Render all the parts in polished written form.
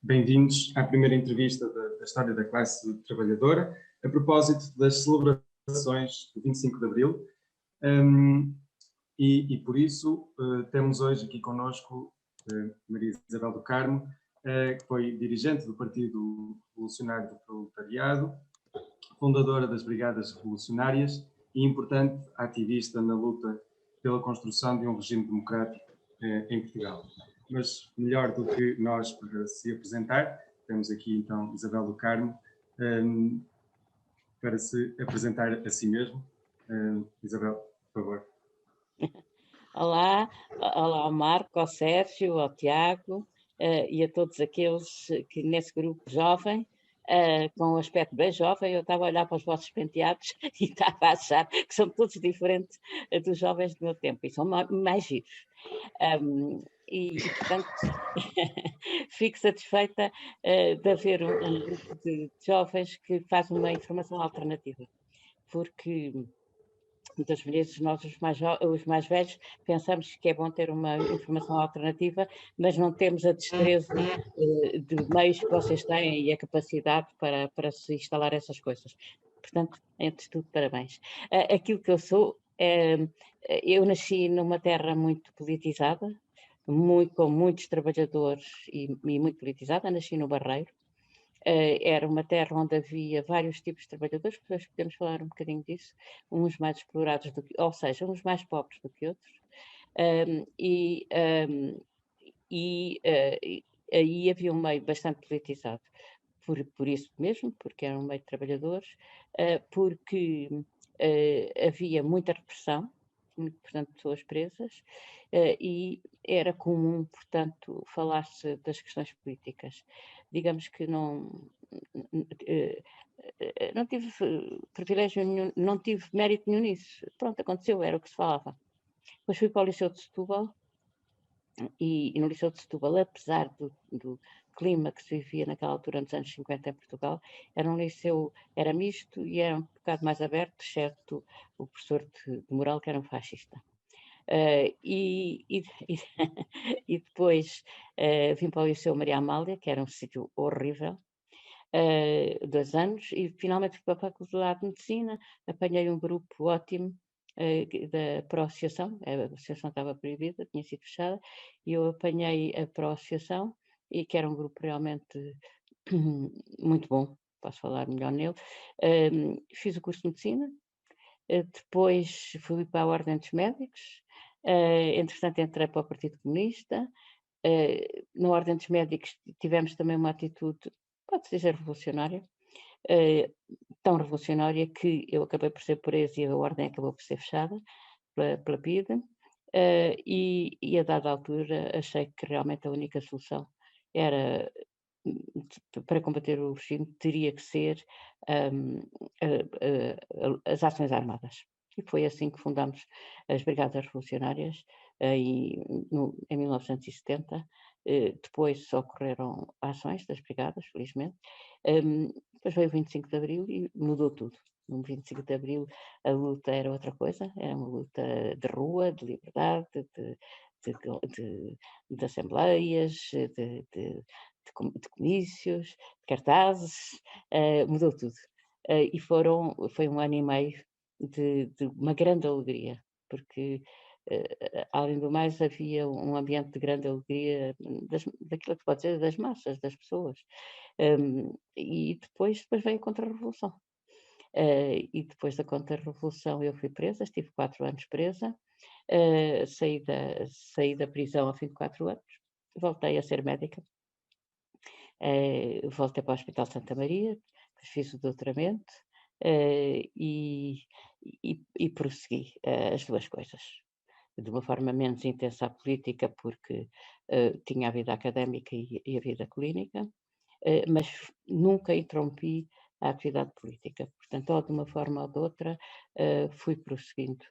Bem-vindos à primeira entrevista da história da classe trabalhadora, a propósito das celebrações do 25 de Abril. Por isso, temos hoje aqui connosco Maria Isabel do Carmo, que foi dirigente do Partido Revolucionário do Proletariado, fundadora das Brigadas Revolucionárias e importante ativista na luta pela construção de um regime democrático em Portugal. Mas melhor do que nós para se apresentar, temos aqui então Isabel do Carmo para se apresentar a si mesmo. Isabel, por favor. Olá ao Marco, ao Sérgio, ao Tiago e a todos aqueles que nesse grupo jovem, com um aspecto bem jovem. Eu estava a olhar para os vossos penteados e estava a achar que são todos diferentes dos jovens do meu tempo e são mais giros. Portanto, fico satisfeita de haver um grupo de jovens que faz uma informação alternativa, porque muitas vezes nós, os mais velhos, pensamos que é bom ter uma informação alternativa, mas não temos a destreza de meios que vocês têm e a capacidade para se instalar essas coisas. Portanto, antes de tudo, parabéns. Aquilo que eu sou, eu nasci numa terra muito politizada, com muitos trabalhadores e muito politizada. Nasci no Barreiro. Era uma terra onde havia vários tipos de trabalhadores, depois podemos falar um bocadinho disso, uns mais explorados do que, ou seja, uns mais pobres do que outros, aí havia um meio bastante politizado, por isso mesmo, porque era um meio de trabalhadores, porque havia muita repressão, portanto, pessoas presas, e era comum, portanto, falar-se das questões políticas. Digamos que não tive privilégio nenhum, não tive mérito nenhum nisso. Pronto, aconteceu, era o que se falava. Depois fui para o Liceu de Setúbal, e no Liceu de Setúbal, apesar do clima que se vivia naquela altura, nos anos 50 em Portugal, era um liceu, era misto e era um bocado mais aberto, exceto o professor de moral, que era um fascista. Depois vim para o Liceu Maria Amália, que era um sítio horrível, 2 anos, e finalmente fui para a Faculdade de Medicina. Apanhei um grupo ótimo para a associação. A associação estava proibida, tinha sido fechada, e eu apanhei para a associação, e que era um grupo realmente muito bom, posso falar melhor nele. Fiz o curso de Medicina, depois fui para a Ordem dos Médicos, entretanto entrei para o Partido Comunista. Na Ordem dos Médicos tivemos também uma atitude, pode-se dizer, revolucionária, tão revolucionária que eu acabei por ser presa e a Ordem acabou por ser fechada pela PIDE, e a dada altura achei que realmente a única solução era, para combater o regime, teria que ser as ações armadas. E foi assim que fundámos as Brigadas Revolucionárias em 1970. Depois ocorreram ações das brigadas, felizmente. Depois veio o 25 de Abril e mudou tudo. No 25 de Abril a luta era outra coisa, era uma luta de rua, de liberdade, de assembleias, de comícios, de cartazes, mudou tudo. E foi um ano e meio de uma grande alegria, porque além do mais havia um ambiente de grande alegria daquilo que pode dizer das massas, das pessoas. E depois veio a Contra-Revolução. E depois da Contra-Revolução eu fui presa, estive 4 anos presa, saí da prisão ao fim de 4 anos, voltei a ser médica, voltei para o Hospital Santa Maria, fiz o doutoramento, e prossegui as 2 coisas. De uma forma menos intensa a política, porque tinha a vida académica e a vida clínica, mas nunca interrompi a atividade política. Portanto, ou de uma forma ou de outra, fui prosseguindo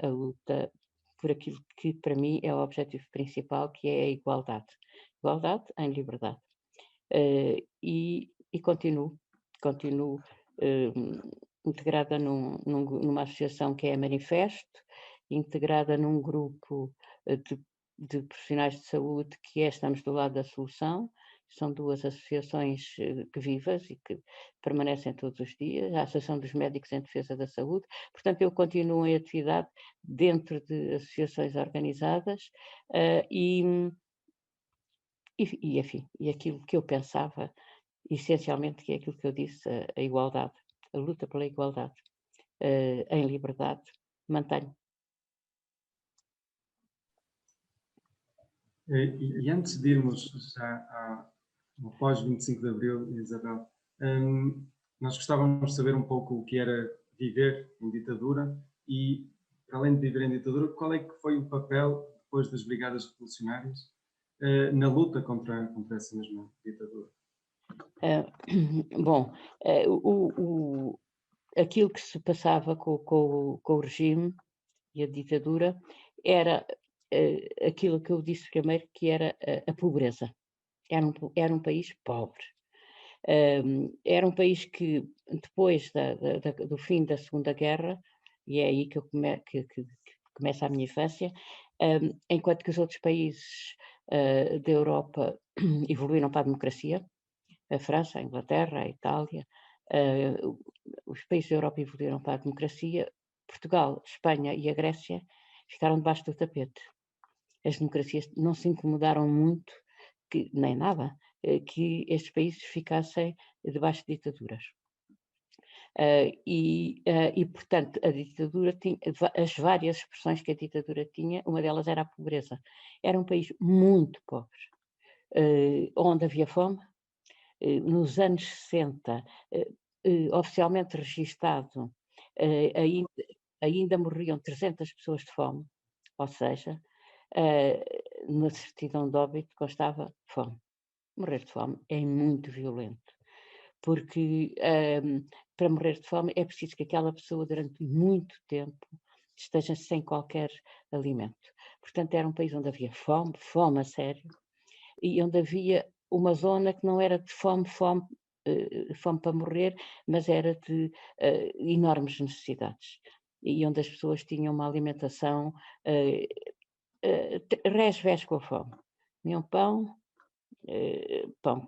a luta por aquilo que para mim é o objetivo principal, que é a igualdade. Igualdade em liberdade. E continuo integrada numa associação que é a Manifesto, integrada num grupo de profissionais de saúde que Estamos do Lado da Solução, são duas associações vivas e que permanecem todos os dias, a Associação dos Médicos em Defesa da Saúde. Portanto, eu continuo em atividade dentro de associações organizadas enfim, e aquilo que eu pensava, essencialmente, que é aquilo que eu disse, a igualdade, a luta pela igualdade, em liberdade, mantenho. E antes de irmos já ao pós-25 de Abril, Isabel, nós gostávamos de saber um pouco o que era viver em ditadura e, para além de viver em ditadura, qual é que foi o papel, depois das Brigadas Revolucionárias, na luta contra essa mesma ditadura? Bom, aquilo que se passava com o regime e a ditadura era aquilo que eu disse primeiro, que era a pobreza. Era um país pobre. Era um país que, depois do fim da Segunda Guerra, e é aí que começa a minha infância, enquanto que os outros países da Europa evoluíram para a democracia, a França, a Inglaterra, a Itália, os países da Europa evoluíram para a democracia, Portugal, Espanha e a Grécia ficaram debaixo do tapete. As democracias não se incomodaram muito, nem nada, que estes países ficassem debaixo de ditaduras. Portanto, a ditadura tinha as várias expressões que a ditadura tinha, uma delas era a pobreza. Era um país muito pobre, onde havia fome. Nos anos 60, oficialmente registado, ainda morriam 300 pessoas de fome, ou seja, na certidão de óbito constava fome. Morrer de fome é muito violento, porque para morrer de fome é preciso que aquela pessoa durante muito tempo esteja sem qualquer alimento. Portanto, era um país onde havia fome a sério, e onde havia uma zona que não era de fome para morrer, mas era de enormes necessidades, e onde as pessoas tinham uma alimentação resvés com a fome. Tinham pão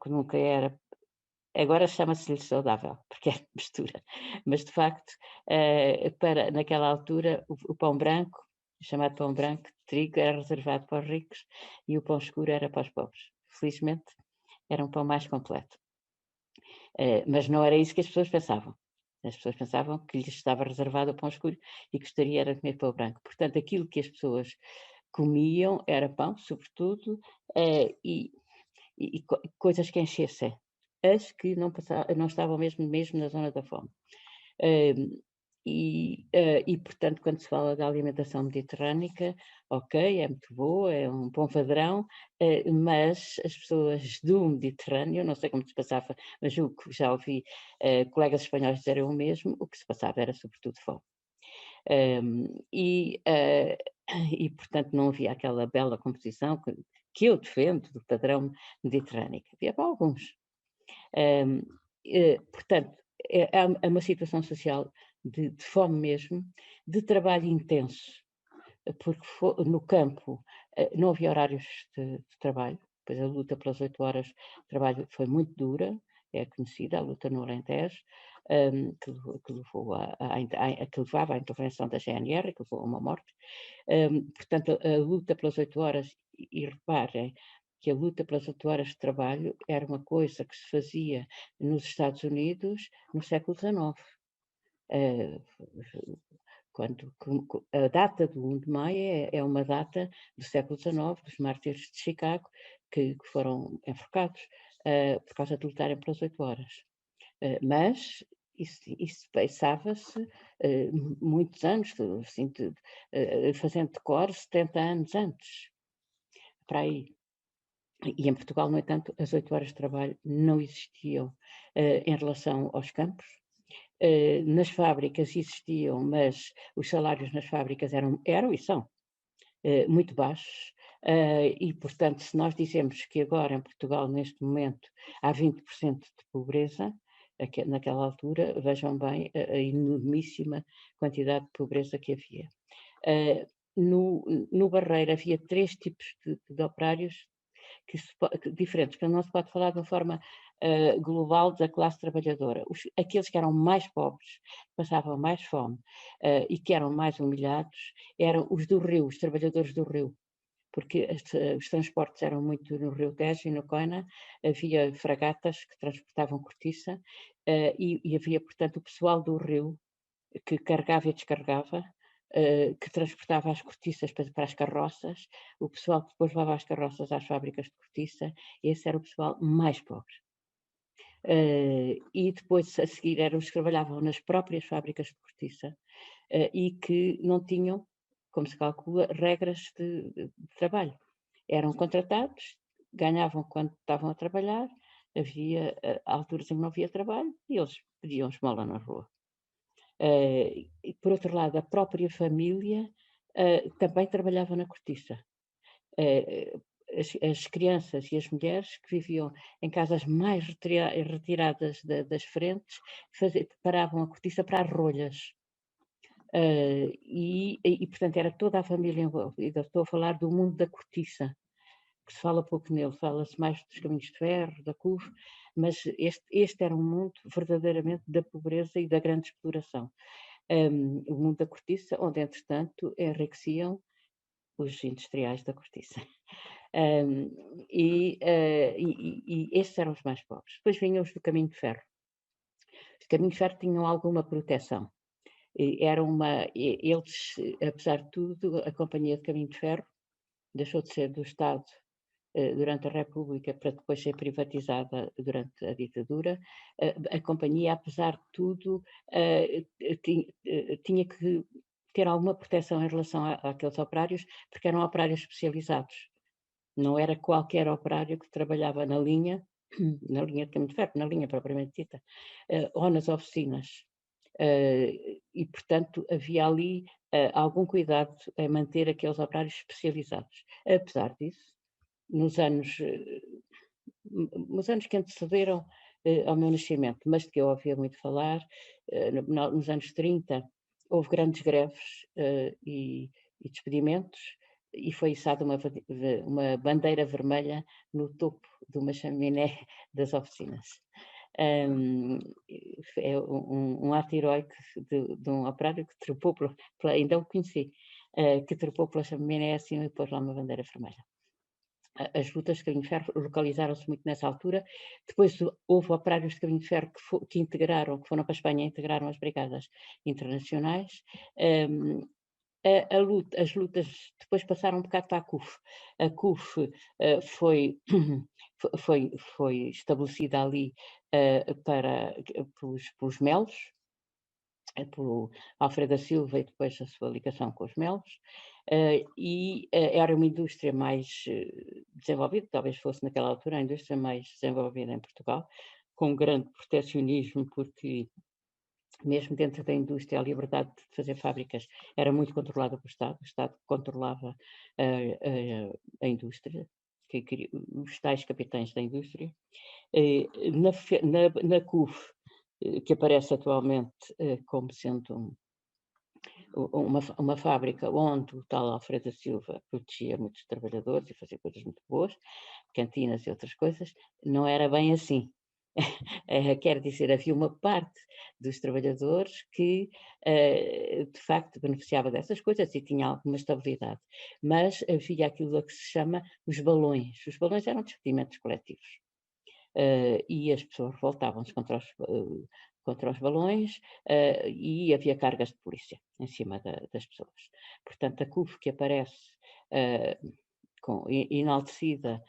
que nunca era, agora chama-se-lhe saudável, porque é mistura, mas de facto, naquela altura, o pão branco, chamado pão branco de trigo, era reservado para os ricos e o pão escuro era para os pobres. Felizmente, era um pão mais completo. Mas não era isso que as pessoas pensavam. As pessoas pensavam que lhes estava reservado o pão escuro e gostaria era de comer pão branco. Portanto, aquilo que as pessoas comiam era pão, sobretudo, e coisas que enchessem, as que não estavam mesmo na zona da fome. Portanto, quando se fala da alimentação mediterrânica, ok, é muito boa, é um bom padrão, mas as pessoas do Mediterrâneo, não sei como se passava, mas já ouvi colegas espanhóis dizerem o mesmo, o que se passava era sobretudo fome. Portanto, não havia aquela bela composição que eu defendo do padrão mediterrâneo. Havia para alguns. Portanto, é uma situação social de fome mesmo, de trabalho intenso, porque no campo não havia horários de trabalho, pois a luta pelas 8 horas de trabalho foi muito dura, é conhecida, a luta no Alentejo, que levava à intervenção da GNR, que levou a uma morte. Portanto, a luta pelas 8 horas, e reparem que a luta pelas 8 horas de trabalho era uma coisa que se fazia nos Estados Unidos no século XIX. A data do 1 de maio é uma data do século XIX, dos mártires de Chicago, que foram enforcados por causa de lutarem pelas 8 horas. Mas isso pensava-se muitos anos, assim, fazendo de cor 70 anos antes, para aí. E em Portugal, no entanto, as 8 horas de trabalho não existiam em relação aos campos. Nas fábricas existiam, mas os salários nas fábricas eram e são muito baixos. E, portanto, se nós dizemos que agora em Portugal, neste momento, há 20% de pobreza, naquela altura, vejam bem a enormíssima quantidade de pobreza que havia. No Barreiro havia 3 tipos de operários diferentes, que não se pode falar de uma forma global da classe trabalhadora. Aqueles que eram mais pobres, passavam mais fome e que eram mais humilhados, eram os do Rio, os trabalhadores do Rio, porque os transportes eram muito no Rio Tejo e no Coina, havia fragatas que transportavam cortiça e havia, portanto, o pessoal do Rio que carregava e descarregava, que transportava as cortiças para as carroças, o pessoal que depois levava as carroças às fábricas de cortiça, esse era o pessoal mais pobre. E depois, a seguir, eram os que trabalhavam nas próprias fábricas de cortiça e que não tinham, como se calcula, regras de trabalho. Eram contratados, ganhavam quando estavam a trabalhar, havia alturas em que não havia trabalho e eles pediam esmola na rua. E por outro lado, a própria família também trabalhava na cortiça. As crianças e as mulheres que viviam em casas mais retiradas das frentes preparavam a cortiça para as rolhas. Portanto, era toda a família envolvida. Estou a falar do mundo da cortiça, que se fala pouco nele, fala-se mais dos caminhos de ferro, da CUF, mas este era um mundo verdadeiramente da pobreza e da grande exploração. O mundo da cortiça, onde, entretanto, enriqueciam os industriais da cortiça. E estes eram os mais pobres. Depois vinham os do caminho de ferro. Os do caminho de ferro tinham alguma proteção. Eles, apesar de tudo, a Companhia de Caminho de Ferro deixou de ser do Estado durante a República para depois ser privatizada durante a ditadura. A companhia, apesar de tudo, tinha que ter alguma proteção em relação àqueles operários, porque eram operários especializados. Não era qualquer operário que trabalhava na linha de caminho de ferro, na linha propriamente dita, ou nas oficinas. E, portanto, havia ali algum cuidado em manter aqueles operários especializados. Apesar disso, nos anos que antecederam ao meu nascimento, mas de que eu ouvia muito falar, nos anos 30, houve grandes greves e despedimentos, e foi içada uma bandeira vermelha no topo de uma chaminé das oficinas. É um ato heroico de um operário que trepou, ainda o conheci, que trepou pela chaminé assim e pôs lá uma bandeira vermelha. As lutas de caminho de ferro localizaram-se muito nessa altura. Depois houve operários de caminho de ferro que foram para a Espanha e integraram as brigadas internacionais. As lutas depois passaram um bocado para a CUF. A CUF foi estabelecida ali pelos Melos, pelo Alfredo da Silva e depois a sua ligação com os Melos, era uma indústria mais desenvolvida, talvez fosse naquela altura a indústria mais desenvolvida em Portugal, com grande proteccionismo, porque mesmo dentro da indústria a liberdade de fazer fábricas era muito controlada pelo Estado, o Estado controlava a indústria, os tais capitães da indústria. Na CUF, que aparece atualmente como sendo uma fábrica onde o tal Alfredo da Silva protegia muitos trabalhadores e fazia coisas muito boas, cantinas e outras coisas, não era bem assim. Quer dizer, havia uma parte dos trabalhadores que, de facto, beneficiava dessas coisas e tinha alguma estabilidade, mas havia aquilo a que se chama os balões. Os balões eram despedimentos coletivos. E as pessoas revoltavam-se contra os balões e havia cargas de polícia em cima das pessoas. Portanto, a CUF que aparece enaltecida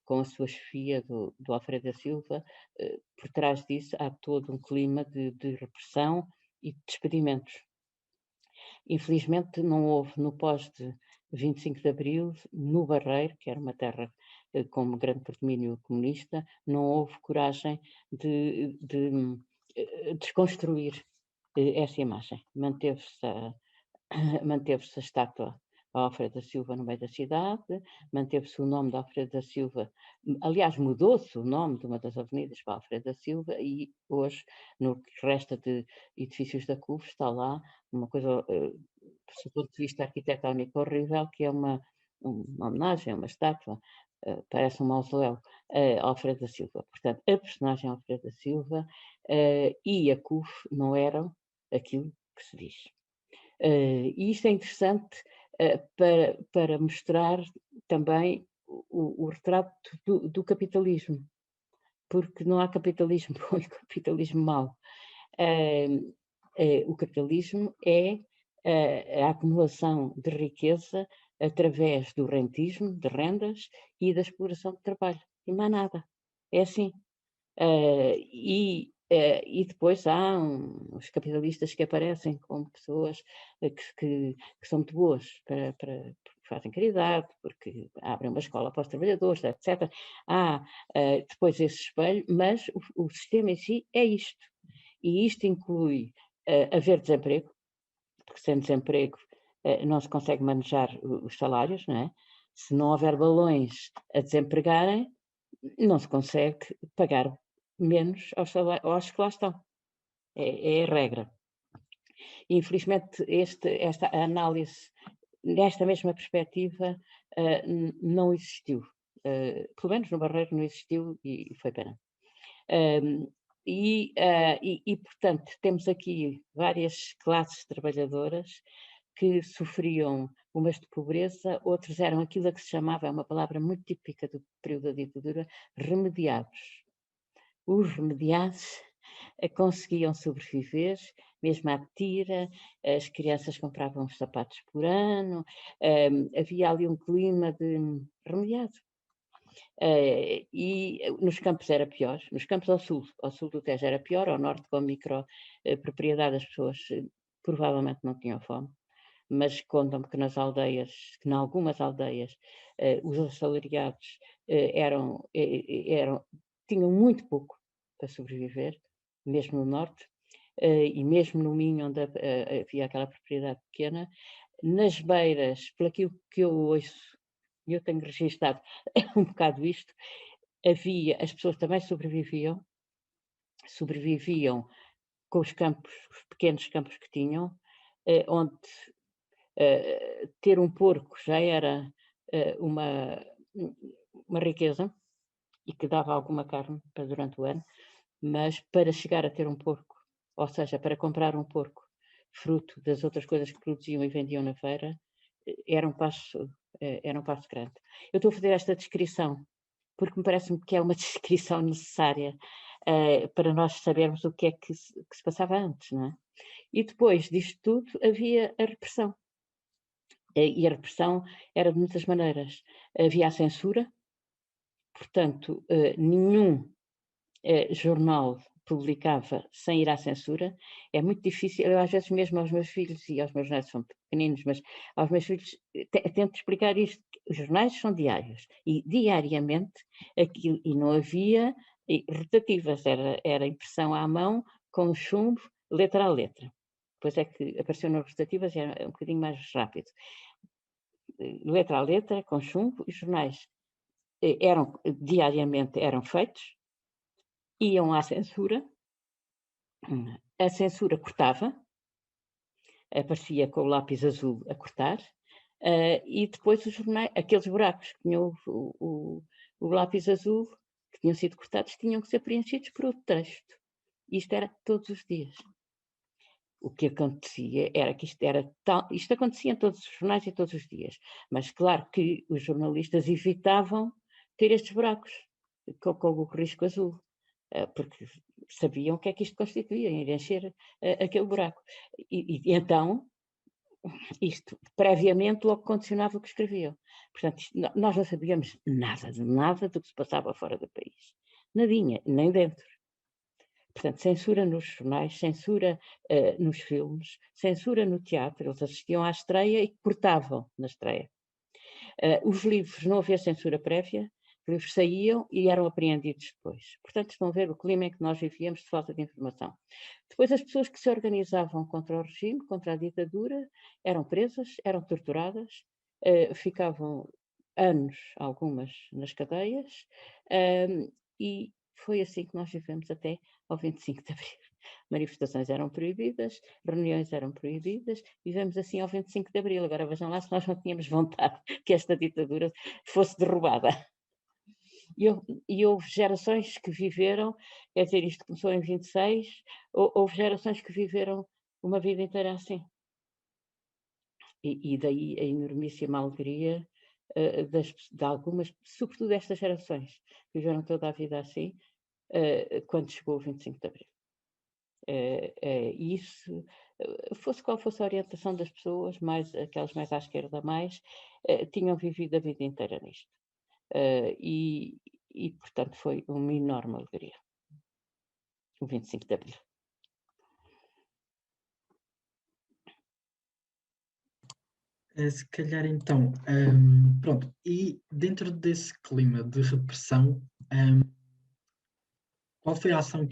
com a sua chefia do Alfredo da Silva, por trás disso há todo um clima de repressão e de despedimentos. Infelizmente não houve no pós de 25 de Abril, no Barreiro, que era uma terra com grande predomínio comunista, não houve coragem de desconstruir essa imagem. Manteve-se a estátua a Alfredo da Silva no meio da cidade, manteve-se o nome de Alfredo da Silva, aliás, mudou-se o nome de uma das avenidas para Alfredo da Silva e hoje, no que resta de edifícios da CUF, está lá uma coisa, do ponto de vista arquitetónico horrível, que é uma homenagem, uma estátua parece um mausoléu, Alfredo da Silva. Portanto, a personagem Alfredo da Silva e a CUF não eram aquilo que se diz. E isto é interessante para mostrar também o retrato do capitalismo, porque não há capitalismo bom e capitalismo mau. O capitalismo é a acumulação de riqueza através do rentismo, de rendas e da exploração de trabalho. E mais nada. É assim. E depois há os capitalistas que aparecem como pessoas que são muito boas porque fazem caridade, porque abrem uma escola para os trabalhadores, etc. Há depois esse espelho, mas o sistema em si é isto. E isto inclui haver desemprego, porque sem desemprego não se consegue manejar os salários, não é? Se não houver balões a desempregarem, não se consegue pagar menos aos que lá estão. É a regra. Infelizmente, esta análise, nesta mesma perspectiva, não existiu. Pelo menos no Barreiro não existiu e foi pena. Portanto, temos aqui várias classes trabalhadoras que sofriam umas de pobreza, outros eram aquilo que se chamava, é uma palavra muito típica do período da ditadura, remediados. Os remediados conseguiam sobreviver, mesmo à tira, as crianças compravam os sapatos por ano, havia ali um clima de remediado. E nos campos era pior, nos campos ao sul do Tejo era pior, ao norte com a micropropriedade as pessoas provavelmente não tinham fome, mas contam-me que nas aldeias, que em algumas aldeias, os assalariados tinham muito pouco para sobreviver, mesmo no norte, e mesmo no Minho, onde havia aquela propriedade pequena. Nas beiras, por aquilo que eu ouço, e eu tenho registado um bocado isto, as pessoas também sobreviviam com os campos, os pequenos campos que tinham, onde ter um porco já era uma riqueza e que dava alguma carne para durante o ano, mas para chegar a ter um porco, ou seja, para comprar um porco, fruto das outras coisas que produziam e vendiam na feira, era um passo grande. Eu estou a fazer esta descrição porque me parece-me que é uma descrição necessária para nós sabermos o que é que se passava antes, não é? E depois disto tudo havia a repressão. E a repressão era de muitas maneiras. Havia a censura, portanto, nenhum jornal publicava sem ir à censura. É muito difícil, eu às vezes mesmo aos meus filhos, e aos meus netos são pequeninos, mas aos meus filhos tento explicar isto, os jornais são diários, e diariamente aquilo, e não havia rotativas, era impressão à mão, com chumbo, letra a letra. Depois é que apareceu nas rotativas e era um bocadinho mais rápido. Letra a letra, com chumbo, e os jornais diariamente eram feitos, iam à censura, a censura cortava, aparecia com o lápis azul a cortar, e depois os jornais, aqueles buracos que tinham o lápis azul, que tinham sido cortados, tinham que ser preenchidos por outro texto. Isto era todos os dias. O que acontecia era que isto acontecia em todos os jornais e todos os dias, mas claro que os jornalistas evitavam ter estes buracos com o risco azul, porque sabiam o que é que isto constituía, ir encher aquele buraco. E então, isto previamente logo condicionava o que escreviam. Portanto, nós não sabíamos nada do que se passava fora do país. Nadinha, nem dentro. Portanto, censura nos jornais, censura nos filmes, censura no teatro. Eles assistiam à estreia e cortavam na estreia. Os livros, não havia censura prévia, os livros saíam e eram apreendidos depois. Portanto, estão a ver o clima em que nós vivíamos de falta de informação. Depois, as pessoas que se organizavam contra o regime, contra a ditadura, eram presas, eram torturadas, ficavam anos, algumas, nas cadeias, e foi assim que nós vivemos até ao 25 de Abril. Manifestações eram proibidas, reuniões eram proibidas, vivemos assim ao 25 de Abril. Agora vejam lá se nós não tínhamos vontade que esta ditadura fosse derrubada. e houve gerações que viveram, quer dizer, isto começou em 26, houve gerações que viveram uma vida inteira assim. E daí a enormíssima alegria de algumas, sobretudo estas gerações, que viveram toda a vida assim, quando chegou o 25 de Abril. Isso, fosse qual fosse a orientação das pessoas, mais aquelas mais à esquerda, tinham vivido a vida inteira nisto. E, portanto, foi uma enorme alegria, o 25 de Abril. Se calhar então, pronto, e dentro desse clima de repressão, qual foi a ação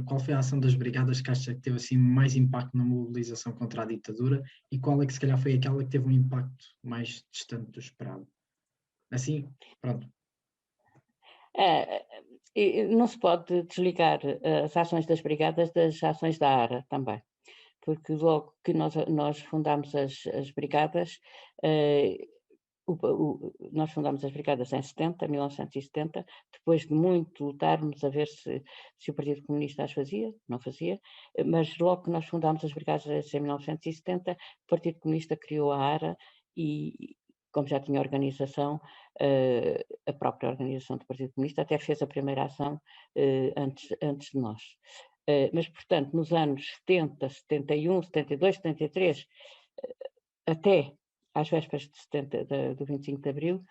qual foi a ação das brigadas que acha que teve assim mais impacto na mobilização contra a ditadura e qual é que se calhar foi aquela que teve um impacto mais distante do esperado? Assim, pronto. Não se pode desligar as ações das brigadas das ações da ARA também, porque logo que nós fundámos as brigadas, nós fundámos as brigadas em 1970, depois de muito lutarmos a ver se o Partido Comunista as fazia, não fazia, mas logo que nós fundámos as brigadas em 1970, o Partido Comunista criou a ARA e, como já tinha organização, a própria organização do Partido Comunista até fez a primeira ação antes de nós. Mas, portanto, nos anos 70, 71, 72, 73, até às vésperas do 25 de Abril,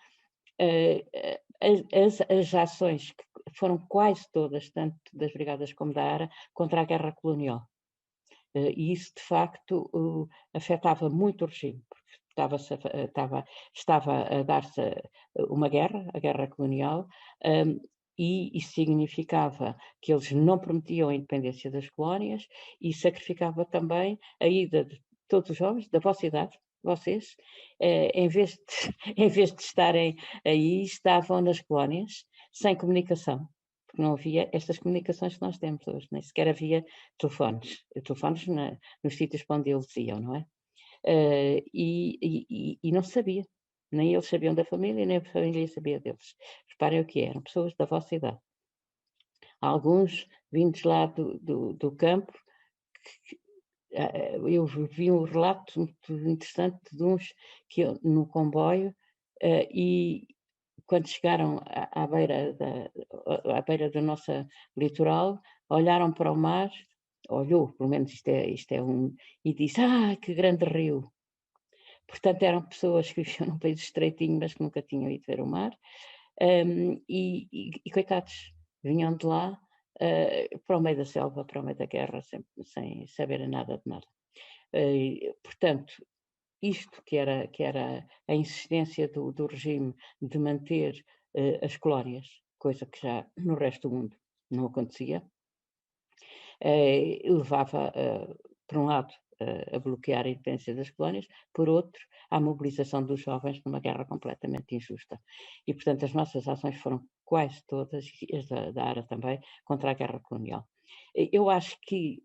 as ações que foram quase todas, tanto das brigadas como da ARA, contra a guerra colonial. E isso, de facto, afetava muito o regime, porque estava a dar-se uma guerra, a guerra colonial, e isso significava que eles não prometiam a independência das colónias e sacrificava também a ida de todos os jovens da vossa idade, vocês, em vez de estarem aí, estavam nas colónias, sem comunicação, porque não havia estas comunicações que nós temos hoje, nem sequer havia telefones nos sítios para onde eles iam, não é? E não se sabia, nem eles sabiam da família, nem a família sabia deles. Reparem o que eram, pessoas da vossa idade. Alguns vindos lá do campo, eu vi um relato muito interessante de uns que no comboio e quando chegaram à beira da nossa litoral, olharam para o mar, olhou, pelo menos isto é e disse, que grande rio. Portanto, eram pessoas que viviam num país estreitinho, mas que nunca tinham ido ver o mar, e coitados, vinham de lá para o meio da selva, para o meio da guerra, sem saber nada de nada. Portanto, isto que era a insistência do regime de manter as colónias, coisa que já no resto do mundo não acontecia, levava, por um lado, a bloquear a independência das colónias, por outro, à mobilização dos jovens numa guerra completamente injusta. E, portanto, as nossas ações foram quase todas, e as da ARA também, contra a guerra colonial. Eu acho que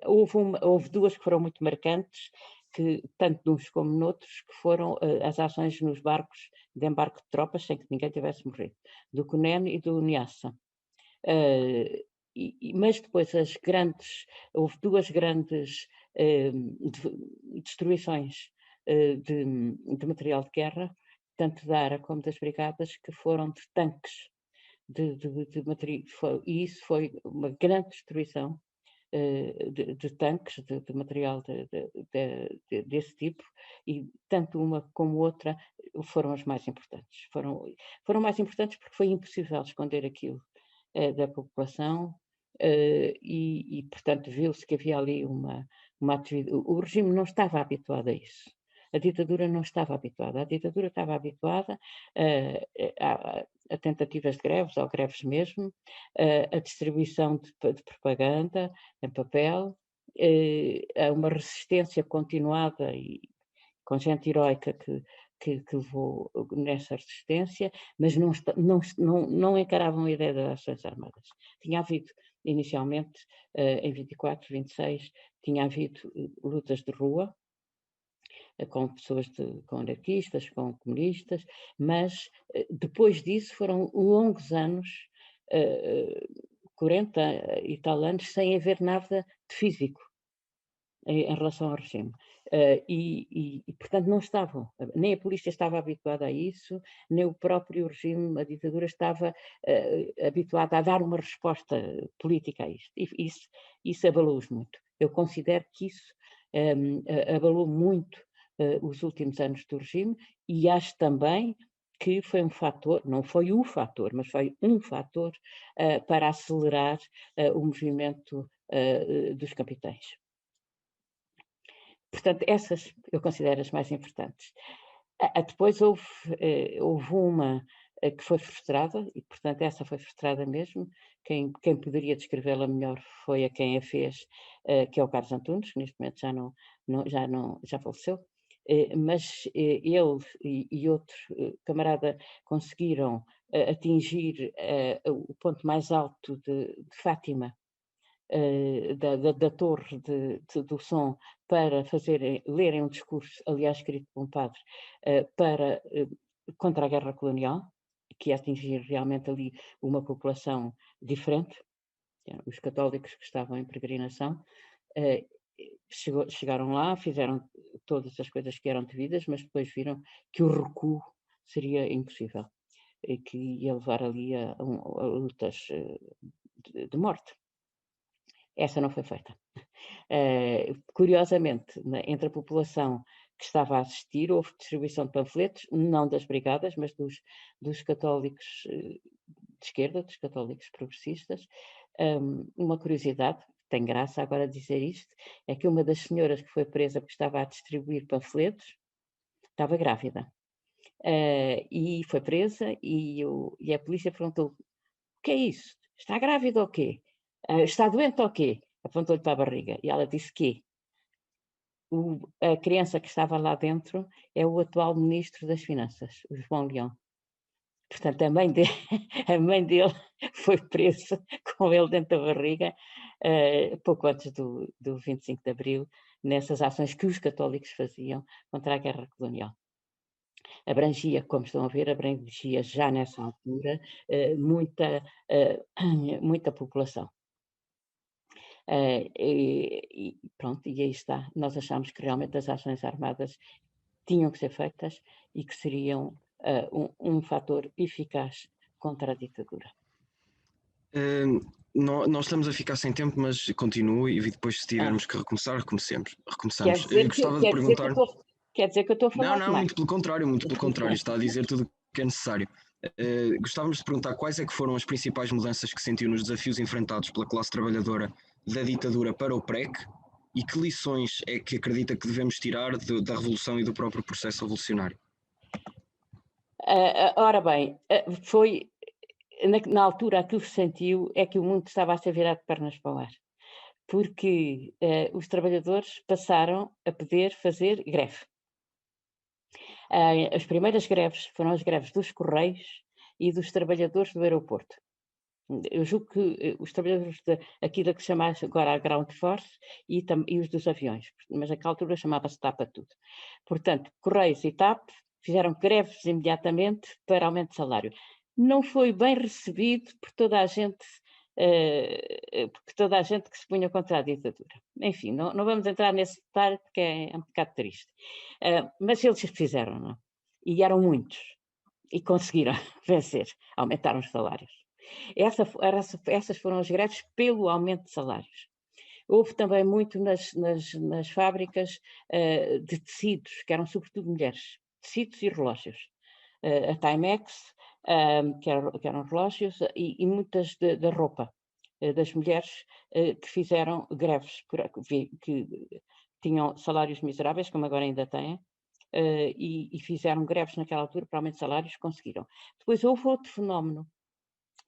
houve duas que foram muito marcantes, que tanto nos como noutros, que foram as ações nos barcos de embarque de tropas, sem que ninguém tivesse morrido, do Cunene e do Niassa. Mas depois houve duas grandes destruições de material de guerra, tanto da ARA como das brigadas, que foram de tanques de material, e isso foi uma grande destruição de tanques, de material desse tipo, e tanto uma como outra foram as mais importantes. Foram mais importantes porque foi impossível esconder aquilo da população e portanto, viu-se que havia ali uma atividade. O regime não estava habituado a isso. A ditadura não estava habituada. A ditadura estava habituada a tentativas de greves, ou greves mesmo, a distribuição de propaganda em papel, a uma resistência continuada e com gente heroica que levou nessa resistência, mas não encaravam a ideia das ações armadas. Tinha havido, inicialmente, em 24, 26, tinha havido lutas de rua, com pessoas, com anarquistas, com comunistas, mas depois disso foram longos anos, 40 e tal anos, sem haver nada de físico em relação ao regime. Portanto, não estavam, nem a polícia estava habituada a isso, nem o próprio regime, a ditadura estava habituada a dar uma resposta política a isto. E isso abalou-os muito. Eu considero que isso abalou muito os últimos anos do regime, e acho também que foi um fator, não foi o fator, mas foi um fator para acelerar o movimento dos capitães. Portanto, essas eu considero as mais importantes. Depois houve uma que foi frustrada, e portanto essa foi frustrada mesmo. Quem poderia descrevê-la melhor foi a quem a fez, que é o Carlos Antunes, que neste momento já faleceu. Mas ele e outro camarada conseguiram atingir o ponto mais alto de Fátima, da torre do som, para lerem um discurso, aliás escrito por um padre, contra a guerra colonial, que ia atingir realmente ali uma população diferente, os católicos que estavam em peregrinação. Chegaram lá, fizeram todas as coisas que eram devidas, mas depois viram que o recuo seria impossível, e que ia levar ali a lutas de morte. Essa não foi feita. Curiosamente, entre a população que estava a assistir, houve distribuição de panfletos, não das brigadas, mas dos católicos de esquerda, dos católicos progressistas. Uma curiosidade, tem graça agora dizer isto, é que uma das senhoras que foi presa porque estava a distribuir panfletos estava grávida. E foi presa, e a polícia perguntou: o que é isso? Está grávida ou quê? Está doente ou quê? Apontou-lhe para a barriga, e ela disse que a criança que estava lá dentro é o atual Ministro das Finanças, o João Leão. Portanto, a mãe dele foi presa com ele dentro da barriga, pouco antes do 25 de Abril, nessas ações que os católicos faziam contra a guerra colonial. Abrangia, como estão a ver, abrangia já nessa altura muita população. Pronto, e aí está. Nós achamos que realmente as ações armadas tinham que ser feitas e que seriam um fator eficaz contra a ditadura. Nós estamos a ficar sem tempo, mas continuo, e depois, se tivermos que recomeçar, recomeçamos. Gostava de perguntar... Quer dizer que eu estou a falar Não, muito pelo contrário, está a dizer tudo o que é necessário. Gostávamos de perguntar quais é que foram as principais mudanças que sentiu nos desafios enfrentados pela classe trabalhadora da ditadura para o PREC, e que lições é que acredita que devemos tirar da Revolução e do próprio processo revolucionário? Ora bem, foi na altura aquilo que se sentiu é que o mundo estava a ser virado de pernas para o ar, porque os trabalhadores passaram a poder fazer greve. As primeiras greves foram as greves dos Correios e dos trabalhadores do aeroporto. Eu julgo que os trabalhadores aqui da que se chama agora a Ground Force e os dos aviões, mas naquela altura chamava-se TAP a tudo. Portanto, Correios e TAP fizeram greves imediatamente para aumento de salário. Não foi bem recebido por toda a gente, que se punha contra a ditadura. Enfim, não vamos entrar nesse detalhe porque é um bocado triste. Mas eles fizeram, não? E eram muitos. E conseguiram vencer, aumentaram os salários. Essas foram as greves pelo aumento de salários. Houve também muito nas fábricas de tecidos, que eram sobretudo mulheres, tecidos e relógios. A Timex, que eram relógios, e muitas da roupa das mulheres que fizeram greves, que tinham salários miseráveis, como agora ainda têm, e fizeram greves naquela altura para aumento de salários, conseguiram. Depois houve outro fenómeno,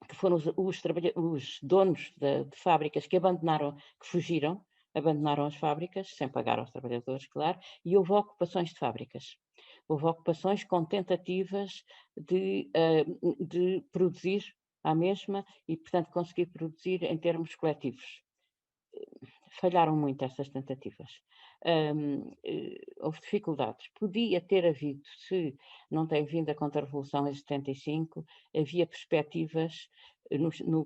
que foram os donos de fábricas que fugiram, abandonaram as fábricas, sem pagar aos trabalhadores, claro, e houve ocupações de fábricas. Houve ocupações com tentativas de produzir à mesma e, portanto, conseguir produzir em termos coletivos. Falharam muito essas tentativas. houve dificuldades. Podia ter havido, se não tem vindo a Contra-Revolução em 75, havia perspectivas no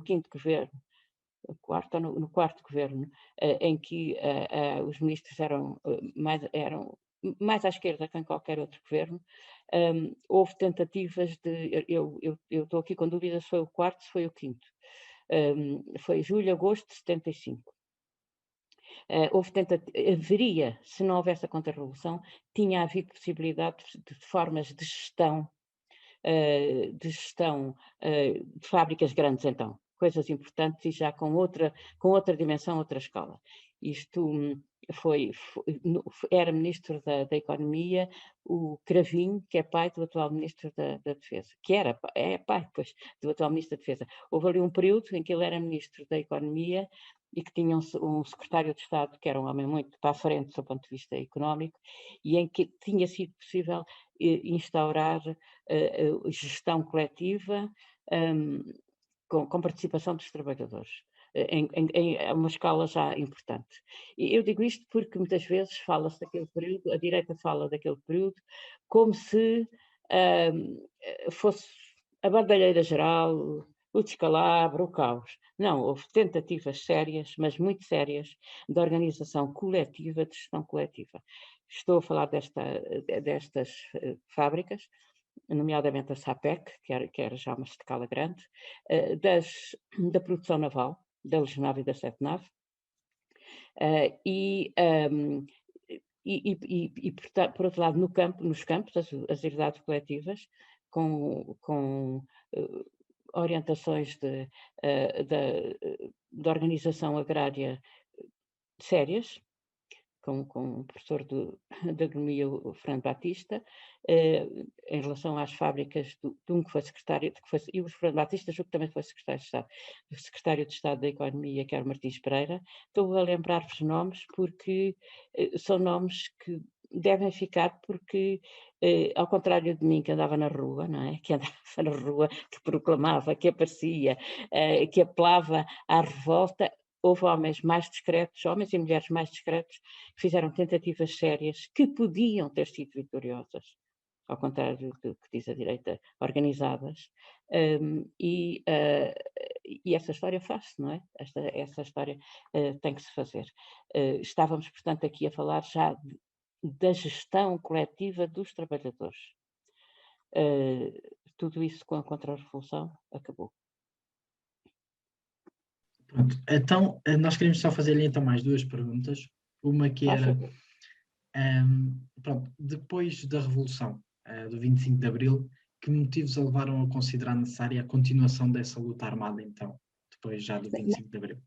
quinto governo, no quarto governo, em que os ministros eram mais à esquerda que em qualquer outro governo. Houve tentativas de... Eu estou aqui com dúvidas se foi o quarto, se foi o quinto. Foi julho, agosto de 75. Haveria, se não houvesse a Contra-Revolução, tinha havido possibilidade de formas de gestão, de fábricas grandes, então, coisas importantes e já com outra dimensão, outra escala. Isto era ministro da Economia, o Cravinho, que é pai do atual ministro da Defesa, que é pai, pois, do atual ministro da Defesa. Houve ali um período em que ele era ministro da Economia e que tinha um secretário de Estado que era um homem muito para a frente do ponto de vista económico, e em que tinha sido possível instaurar gestão coletiva com participação dos trabalhadores, em uma escala já importante. E eu digo isto porque muitas vezes fala-se daquele período, a direita fala daquele período, como se fosse a bandalheira geral, o descalabro, o caos. Não, houve tentativas sérias, mas muito sérias, de organização coletiva, de gestão coletiva. Estou a falar destas fábricas, nomeadamente a SAPEC, que era já uma escala grande, da produção naval, da Legionave e da Setnave, por outro lado, nos campos, as herdades coletivas, com orientações de organização agrária sérias, com o professor de agronomia, o Fernando Batista, em relação às fábricas de um que foi secretário, e o Fernando Batista, julgo que também foi secretário de Estado, o secretário de Estado da Economia, que era o Martins Pereira. Estou a lembrar-vos nomes porque são nomes que devem ficar, porque, ao contrário de mim, que andava na rua, não é? Que andava na rua, que proclamava, que aparecia, que apelava à revolta, houve homens mais discretos, homens e mulheres mais discretos, que fizeram tentativas sérias que podiam ter sido vitoriosas, ao contrário do que diz a direita, organizadas, e essa história faz-se, não é? Essa história tem que se fazer. Estávamos, portanto, aqui a falar já da gestão coletiva dos trabalhadores. Tudo isso com a Contra-Revolução acabou. Pronto, então nós queríamos só fazer-lhe então mais duas perguntas. Uma que era, pronto, depois da Revolução do 25 de Abril, que motivos a levaram a considerar necessária a continuação dessa luta armada, então, depois já do 25 de Abril?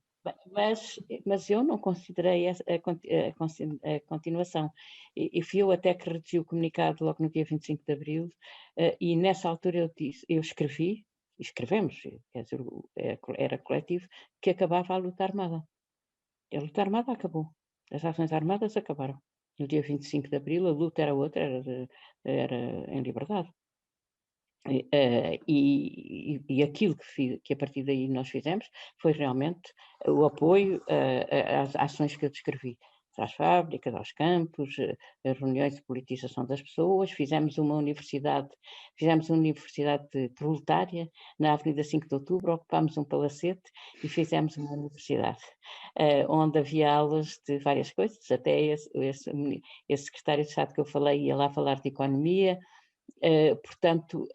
Mas eu não considerei a continuação. E fui eu até que redigi o comunicado logo no dia 25 de Abril, e nessa altura escrevemos, quer dizer, era coletivo, que acabava a luta armada. A luta armada acabou. As ações armadas acabaram. No dia 25 de Abril a luta era outra, era em liberdade. E aquilo que a partir daí nós fizemos foi realmente o apoio às ações que eu descrevi, às fábricas, aos campos, as reuniões de politização das pessoas. Fizemos uma universidade proletária na Avenida 5 de Outubro, ocupámos um palacete e fizemos uma universidade, onde havia aulas de várias coisas, até esse secretário de Estado que eu falei ia lá falar de economia. Portanto,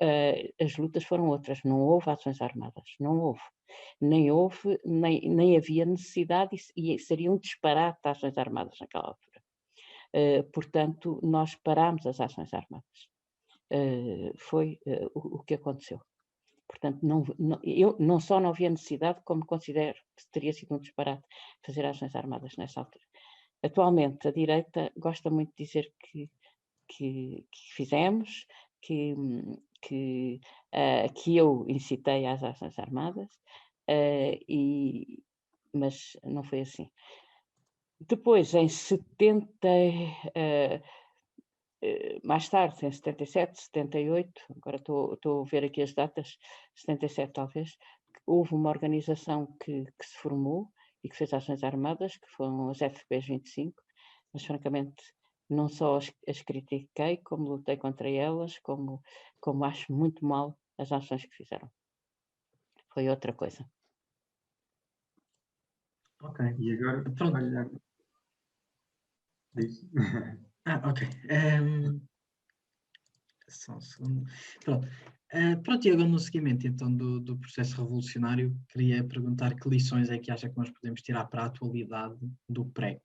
as lutas foram outras, não houve ações armadas, não houve. Nem havia necessidade, e seria um disparate de ações armadas naquela altura. Portanto, nós parámos as ações armadas. Foi o que aconteceu. Portanto, eu não só não havia necessidade, como considero que teria sido um disparate fazer ações armadas nessa altura. Atualmente, a direita gosta muito de dizer que fizemos, que eu incitei às ações armadas, mas não foi assim. Depois, em 70, mais tarde, em 77, 78, agora estou a ver aqui as datas, 77 talvez, houve uma organização que se formou, e que fez ações armadas, que foram as FPs 25, mas francamente não só as critiquei, como lutei contra elas, como acho muito mal as ações que fizeram. Foi outra coisa. Ok. E agora, Pronto. olha, diz. Ok. Só um segundo. Pronto. Pronto, e agora no seguimento então do processo revolucionário, queria perguntar que lições é que acha que nós podemos tirar para a atualidade do PREC?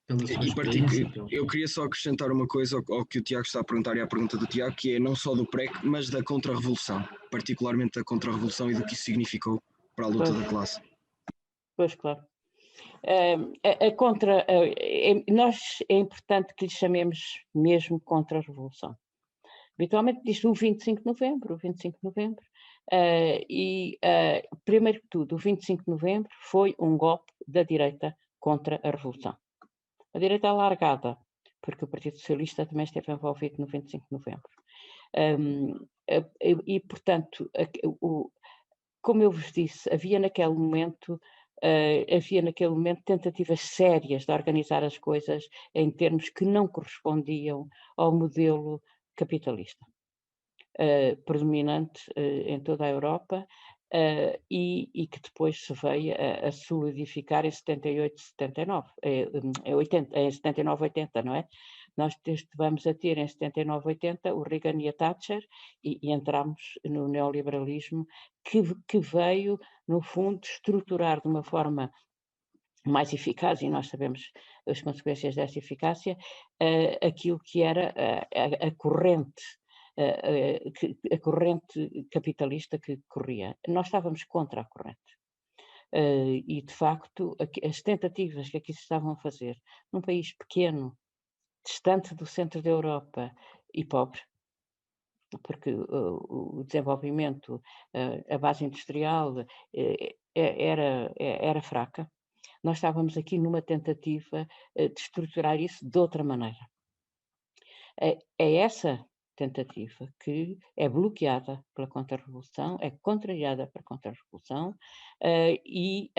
Pela sua experiência. Eu queria só acrescentar uma coisa ao que o Tiago está a perguntar e à pergunta do Tiago, que é não só do PREC, mas da contra-revolução, particularmente da contra-revolução e do que isso significou para a luta da classe. Pois, claro. Nós é importante que lhe chamemos mesmo contra-revolução. Habitualmente diz o 25 de novembro, primeiro que tudo, o 25 de novembro foi um golpe da direita contra a revolução. A direita alargada, porque o Partido Socialista também esteve envolvido no 25 de novembro. Portanto, como eu vos disse, havia naquele momento tentativas sérias de organizar as coisas em termos que não correspondiam ao modelo capitalista, predominante em toda a Europa, e que depois se veio a solidificar em 78, 79, em 79, 80, não é? Nós vamos a ter em 79, 80 o Reagan e a Thatcher e entramos no neoliberalismo que veio, no fundo, estruturar de uma forma mais eficaz, e nós sabemos as consequências dessa eficácia, aquilo que era a corrente capitalista que corria. Nós estávamos contra a corrente. E, de facto, as tentativas que aqui se estavam a fazer num país pequeno, distante do centro da Europa e pobre, porque o desenvolvimento, a base industrial era fraca, nós estávamos aqui numa tentativa de estruturar isso de outra maneira. É essa tentativa que é bloqueada pela contra-revolução, é contrariada pela contra-revolução e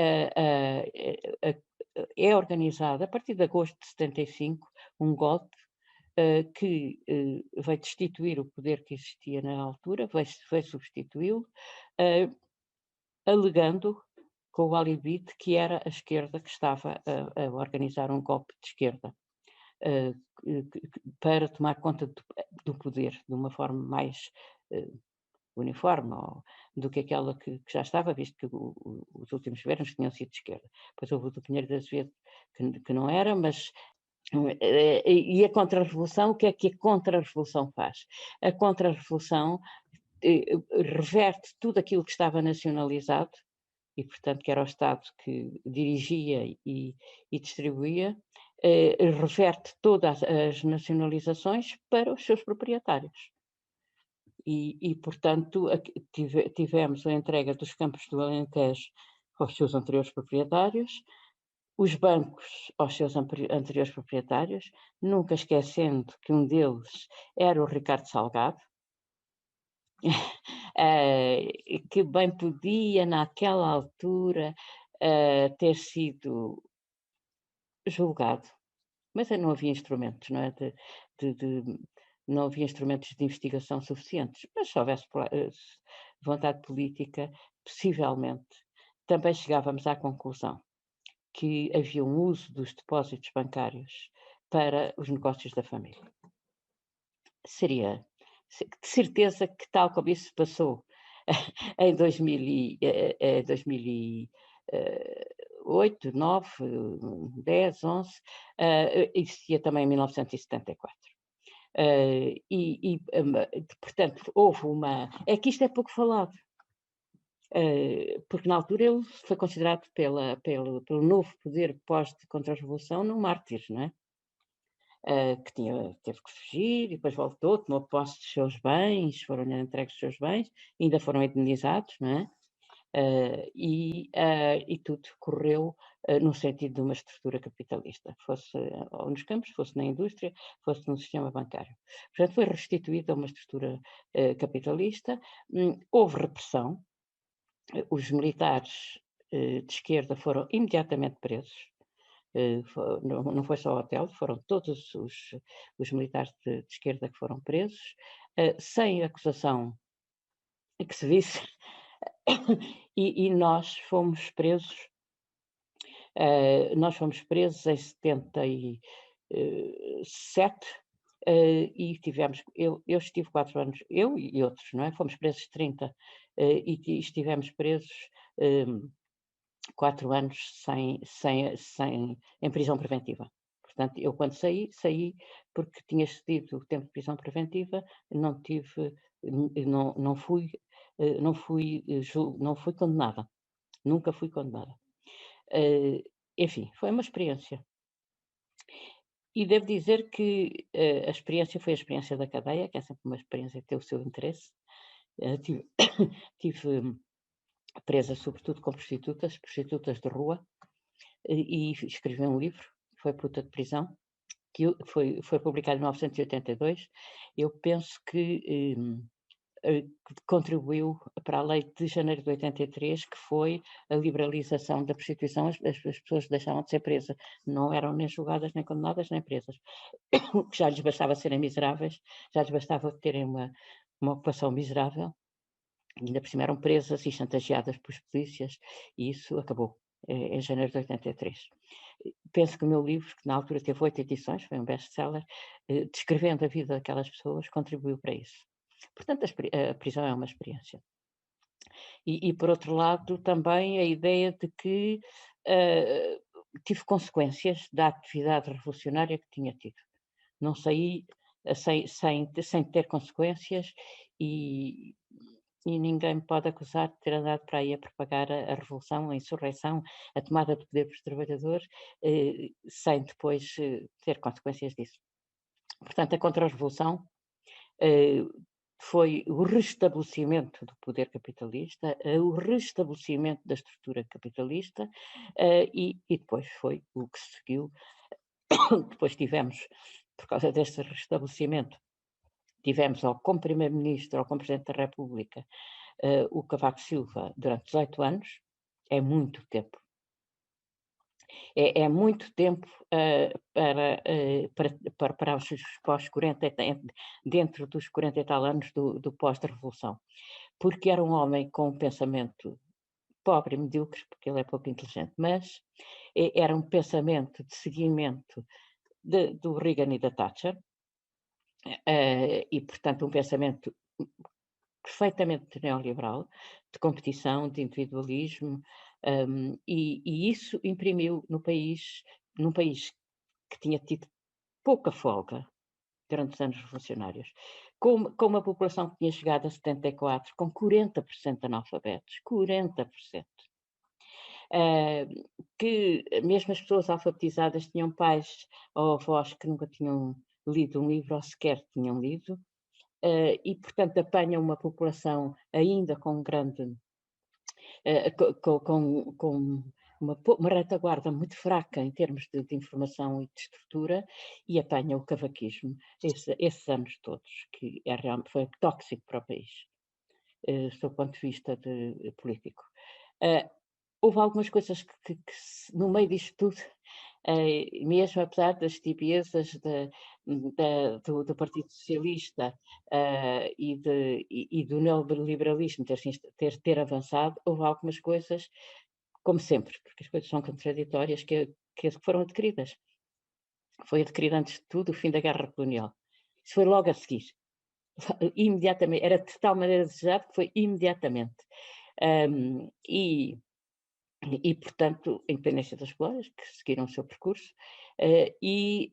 é organizada a partir de agosto de 75 um golpe que vai destituir o poder que existia na altura, vai substituí-lo, alegando com o alibi de que era a esquerda que estava a organizar um golpe de esquerda para tomar conta do poder de uma forma mais uniforme do que aquela que já estava, visto que os últimos governos tinham sido de esquerda. Depois houve o do Pinheiro de Azevedo que não era, mas... E a contra-revolução, o que é que a contra-revolução faz? A contra-revolução reverte tudo aquilo que estava nacionalizado, e portanto que era o Estado que dirigia e distribuía, reverte todas as nacionalizações para os seus proprietários. E portanto, tivemos a entrega dos campos do Alentejo aos seus anteriores proprietários, os bancos aos seus anteriores proprietários, nunca esquecendo que um deles era o Ricardo Salgado, que bem podia, naquela altura, ter sido julgado, mas não havia instrumentos, não é? Não havia instrumentos de investigação suficientes, mas se houvesse vontade política, possivelmente, também chegávamos à conclusão que havia um uso dos depósitos bancários para os negócios da família. Seria de certeza que tal como isso se passou em 2008, 9, 10, 11, existia também em 1974. Portanto, houve uma... É que isto é pouco falado. Porque na altura ele foi considerado pelo novo poder pós-contra-revolução um mártir, não é? Que teve que fugir e depois voltou, tomou posse dos seus bens, foram entregues os seus bens, ainda foram indenizados, não é? E tudo correu no sentido de uma estrutura capitalista, fosse nos campos, fosse na indústria, fosse no sistema bancário. Portanto, foi restituída a uma estrutura capitalista, houve repressão. Os militares de esquerda foram imediatamente presos. Não foi só o hotel, foram todos os militares de esquerda que foram presos, sem acusação que se visse, e nós fomos presos em 77, e eu estive 4 anos, eu e outros, não é? Fomos presos 30, e estivemos presos 4 anos em prisão preventiva. Portanto, eu quando saí porque tinha excedido o tempo de prisão preventiva, não fui condenada. Nunca fui condenada. Enfim, foi uma experiência. E devo dizer que a experiência foi a experiência da cadeia, que é sempre uma experiência que tem o seu interesse. Tive presa sobretudo com prostitutas de rua, e escrevi um livro, que foi Puta de Prisão, que foi publicado em 1982. Eu penso que contribuiu para a lei de janeiro de 83, que foi a liberalização da prostituição. As pessoas deixavam de ser presas, não eram nem julgadas, nem condenadas, nem presas, que já lhes bastava serem miseráveis, já lhes bastava terem uma ocupação miserável, ainda por cima eram presas e chantageadas pelos polícias, e isso acabou em janeiro de 83. Penso que o meu livro, que na altura teve 8 edições, foi um best-seller, descrevendo a vida daquelas pessoas, contribuiu para isso. Portanto, a prisão é uma experiência. E por outro lado, também a ideia de que tive consequências da atividade revolucionária que tinha tido. Não saí sem ter consequências, e ninguém me pode acusar de ter andado para aí a propagar a revolução, a insurreição, a tomada de poder pelos trabalhadores, sem depois ter consequências disso. Portanto, a contra-revolução foi o restabelecimento do poder capitalista, o restabelecimento da estrutura capitalista, e depois foi o que seguiu. Depois tivemos, por causa deste restabelecimento, tivemos como Primeiro-Ministro ou como Presidente da República o Cavaco Silva durante 18 anos. É muito tempo. É muito tempo para os pós-40, dentro dos 40 e tal anos do pós-revolução. Porque era um homem com um pensamento pobre e medíocre, porque ele é pouco inteligente, mas era um pensamento de seguimento do Reagan e da Thatcher, e, portanto, um pensamento perfeitamente neoliberal, de competição, de individualismo, e isso imprimiu num país que tinha tido pouca folga durante os anos revolucionários, com uma população que tinha chegado a 74, com 40% de analfabetos, 40%. Que mesmo as pessoas alfabetizadas tinham pais ou avós que nunca tinham lido um livro ou sequer tinham lido, e, portanto, apanham uma população ainda com grande, com uma retaguarda muito fraca em termos de informação e de estrutura, e apanha o cavaquismo esses anos todos, que foi tóxico para o país, sob o ponto de vista político. Houve algumas coisas que no meio disto tudo, mesmo apesar das tibiezas do Partido Socialista e do neoliberalismo ter avançado, houve algumas coisas, como sempre, porque as coisas são contraditórias, que foram adquiridas. Foi adquirido antes de tudo o fim da Guerra Colonial. Isso foi logo a seguir. Imediatamente. Era de tal maneira desejado que foi imediatamente. E, portanto, a independência das colónias, que seguiram o seu percurso, e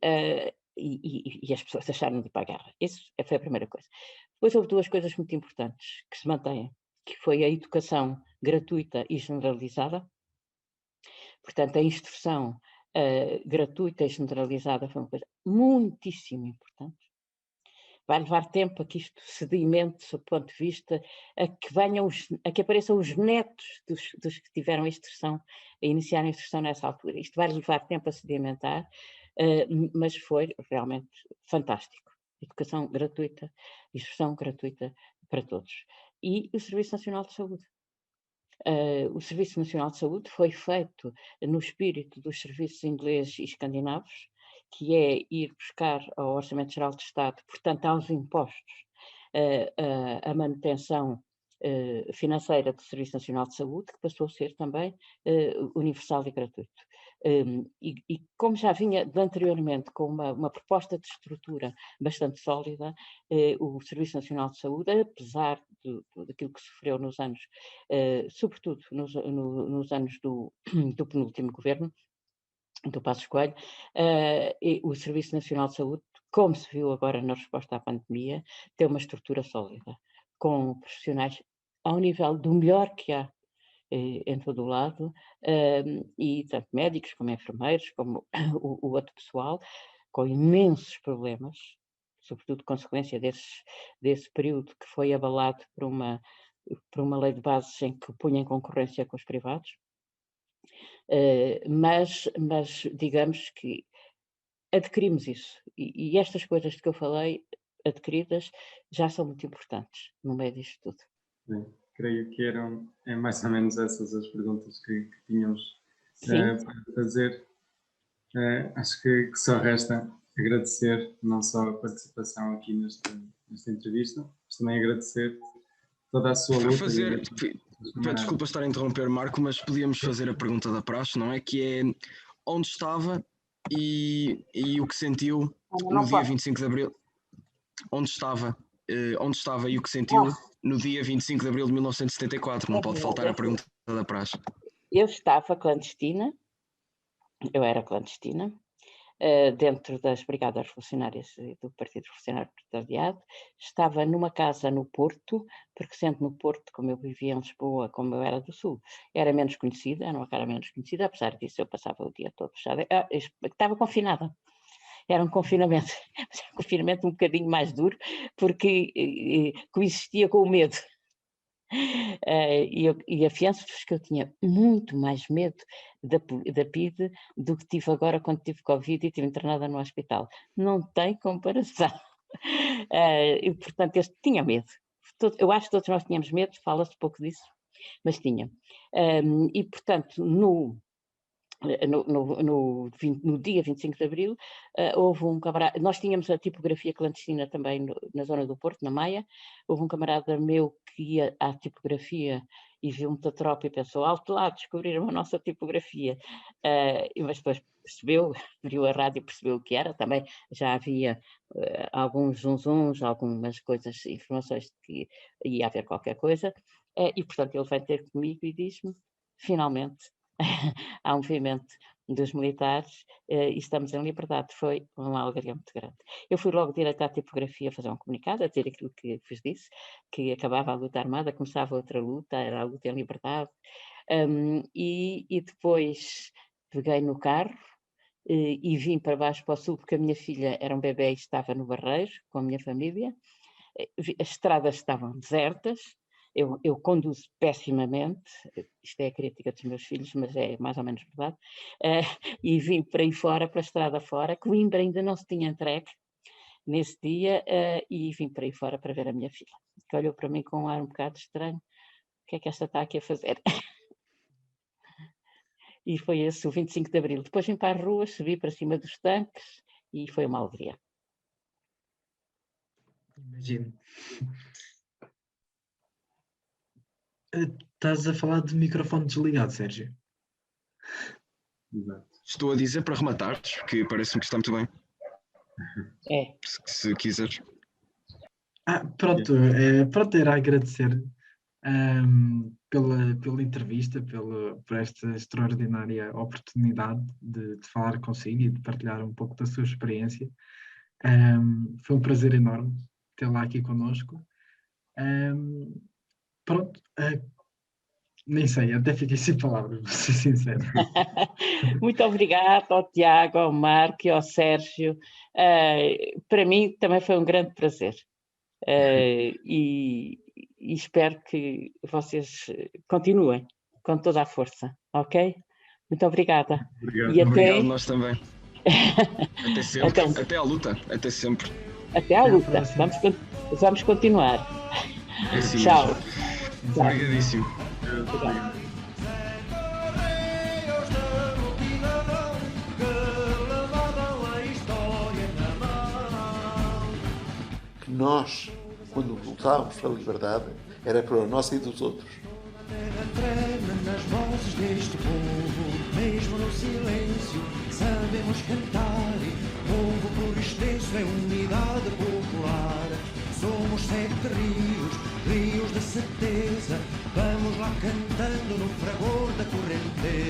as pessoas deixaram de ir para a guerra. Isso foi a primeira coisa. Depois houve duas coisas muito importantes que se mantêm, que foi a educação gratuita e generalizada. Portanto, a instrução gratuita e generalizada foi uma coisa muitíssimo importante. Vai levar tempo a que isto sedimente, sob o ponto de vista, a que apareçam os netos dos que tiveram a instrução, a iniciar a instrução nessa altura. Isto vai levar tempo a sedimentar, mas foi realmente fantástico. Educação gratuita, instrução gratuita para todos. E o Serviço Nacional de Saúde. O Serviço Nacional de Saúde foi feito no espírito dos serviços ingleses e escandinavos, que é ir buscar ao Orçamento Geral do Estado, portanto aos impostos, a manutenção financeira do Serviço Nacional de Saúde, que passou a ser também universal e gratuito. E como já vinha anteriormente com uma proposta de estrutura bastante sólida, o Serviço Nacional de Saúde, apesar daquilo que sofreu nos anos, sobretudo nos anos do penúltimo governo, do Passos Coelho, o Serviço Nacional de Saúde, como se viu agora na resposta à pandemia, tem uma estrutura sólida, com profissionais ao nível do melhor que há em todo o lado, e tanto médicos como enfermeiros, como o outro pessoal, com imensos problemas, sobretudo consequência desse período que foi abalado por uma lei de bases em que punha em concorrência com os privados. Mas digamos que adquirimos isso, e estas coisas que eu falei, adquiridas, já são muito importantes no meio disto tudo. Bem, creio que eram mais ou menos essas as perguntas que tínhamos para fazer. Acho que só resta agradecer não só a participação aqui nesta entrevista, mas também agradecer toda a sua luta. Desculpa estar a interromper, Marco, mas podíamos fazer a pergunta da praxe, não é? Que é onde estava e o que sentiu no dia 25 de Abril. Onde estava e o que sentiu no dia 25 de Abril de 1974. Não pode faltar a pergunta da praxe. Eu estava clandestina, eu era clandestina, dentro das Brigadas Revolucionárias do Partido Revolucionário Proletariado. Estava numa casa no Porto, porque sendo no Porto, como eu vivia em Lisboa, como eu era do Sul, era menos conhecida, era uma cara menos conhecida, apesar disso eu passava o dia todo fechada. Estava confinada. Era um confinamento um bocadinho mais duro, porque coexistia com o medo. E afianço-vos que eu tinha muito mais medo da PIDE do que tive agora quando tive Covid e estive internada no hospital. Não tem comparação. E, portanto, eu tinha medo. Eu acho que todos nós tínhamos medo, fala-se pouco disso, mas tinha. E, portanto, no dia 25 de Abril, houve um camarada, nós tínhamos a tipografia clandestina também na zona do Porto, na Maia. Houve um camarada meu que ia à tipografia e viu muita tropa e pensou, alto lá, descobriram a nossa tipografia. Mas depois percebeu, viu a rádio e percebeu o que era. Também já havia alguns zunzuns, algumas coisas, informações de que ia haver qualquer coisa. E, portanto, ele vai ter comigo e diz-me, finalmente, há um movimento dos militares e estamos em liberdade. Foi uma alegria muito grande. Eu fui logo direto à tipografia fazer um comunicado, a dizer aquilo que vos disse, que acabava a luta armada, começava outra luta, era a luta em liberdade. E depois peguei no carro e vim para baixo para o sul, porque a minha filha era um bebê e estava no Barreiro com a minha família. As estradas estavam desertas. Eu conduzo pessimamente, isto é a crítica dos meus filhos, mas é mais ou menos verdade, e vim para aí fora, para a estrada fora. Coimbra ainda não se tinha entregue nesse dia, e vim para aí fora para ver a minha filha, que olhou para mim com um ar um bocado estranho. O que é que esta está aqui a fazer? E foi esse o 25 de Abril. Depois vim para as ruas, subi para cima dos tanques e foi uma alegria. Imagino. Estás a falar de microfone desligado, Sérgio? Exato. Estou a dizer para rematares, que parece-me que está muito bem. Se quiseres. Pronto, era agradecer pela entrevista, por esta extraordinária oportunidade de falar consigo e de partilhar um pouco da sua experiência. Foi um prazer enorme tê-la aqui connosco. Pronto, nem sei, até fiquei sem palavras, vou ser sincero. Muito obrigada ao Tiago, ao Marco e ao Sérgio. Para mim também foi um grande prazer. E espero que vocês continuem com toda a força, ok? Muito obrigada. Obrigado. E Obrigado, nós também. Até sempre, Então, até à luta, até sempre. Até à luta, vamos continuar. É assim Tchau. mesmo. Obrigadíssimo. Obrigado. Que nós, quando lutávamos pela liberdade, era pela nossa e dos outros. Terra treme nas vozes deste povo, mesmo no silêncio, sabemos cantar. Povo por extenso é unidade popular. Somos 7 rios, rios de certeza. Vamos lá cantando no fragor da correnteza.